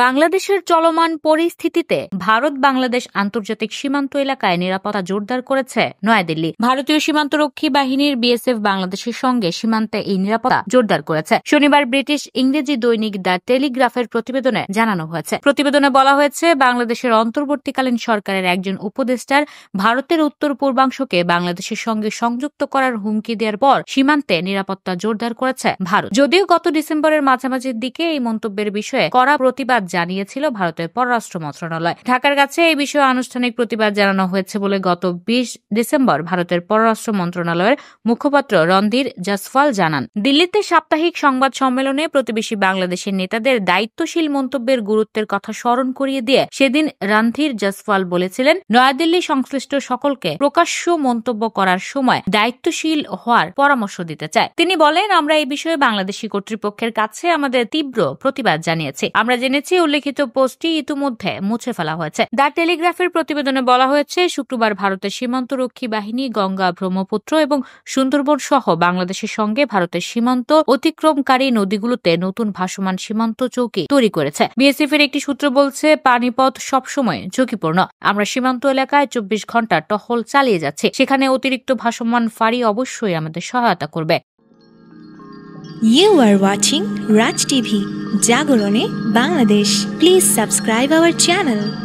বাংলাদেশের চলমান পরিস্থিতিতে ভারত বাংলাদেশ আন্তর্জাতিক সীমান্ত এলাকায় নিরাপত্তা জোরদার করেছে নয়াদিল্লি। ভারতীয় সীমান্তরক্ষী বাহিনীর বিএসএফ বাংলাদেশের সঙ্গে সীমান্তে এই নিরাপত্তা জোরদার করেছে। শনিবার ব্রিটিশ ইংরেজি দৈনিক দ্য টেলিগ্রাফের প্রতিবেদনে জানানো হয়েছে। প্রতিবেদনে বলা হয়েছে, বাংলাদেশের অন্তর্বর্তীকালীন সরকারের একজন উপদেষ্টার ভারতের উত্তর পূর্বাংশকে বাংলাদেশের সঙ্গে সংযুক্ত করার হুমকি দেওয়ার পর সীমান্তে নিরাপত্তা জোরদার করেছে ভারত। যদিও গত ডিসেম্বরের মাঝামাঝির দিকে এই মন্তব্যের বিষয়ে কড়া প্রতিবাদ জানিয়েছিল ভারতের পররাষ্ট্র মন্ত্রণালয়। ঢাকার কাছে এই বিষয়ে আনুষ্ঠানিক প্রতিবাদ জানানো হয়েছে বলে গত 20 ডিসেম্বর ভারতের পররাষ্ট্র মন্ত্রণালয়ের মুখপাত্র রণধীর জসওয়াল জানান। দিল্লিতে সাপ্তাহিক সংবাদ সম্মেলনে প্রতিবেশী বাংলাদেশের নেতাদের দায়িত্বশীল মন্তব্যের গুরুত্বের কথা স্মরণ করিয়ে দিয়ে সেদিন রণধীর জসওয়াল বলেছিলেন, নয়াদিল্লি সংশ্লিষ্ট সকলকে প্রকাশ্য মন্তব্য করার সময় দায়িত্বশীল হওয়ার পরামর্শ দিতে চায়। তিনি বলেন, আমরা এই বিষয়ে বাংলাদেশি কর্তৃপক্ষের কাছে আমাদের তীব্র প্রতিবাদ জানিয়েছি। আমরা জেনেছি উল্লেখিত পোস্টটি ইতিমধ্যে মুছে ফেলা হয়েছে। দ্য টেলিগ্রাফের প্রতিবেদনে বলা হয়েছে, শুক্রবার ভারতের সীমান্তরক্ষী বাহিনী গঙ্গা, ব্রহ্মপুত্র এবং সুন্দরবন সহ বাংলাদেশের সঙ্গে ভারতের সীমান্ত অতিক্রমকারী নদীগুলোতে নতুন ভাসমান সীমান্ত চৌকি তৈরি করেছে। বিএসএফ এর একটি সূত্র বলছে, পানিপথ সবসময় ঝুঁকিপূর্ণ। আমরা সীমান্ত এলাকায় 24 ঘন্টা টহল চালিয়ে যাচ্ছি। সেখানে অতিরিক্ত ভাসমান ফাঁড়ি অবশ্যই আমাদের সহায়তা করবে। You are watching Raj TV, Jagorone, Bangladesh. Please subscribe our channel.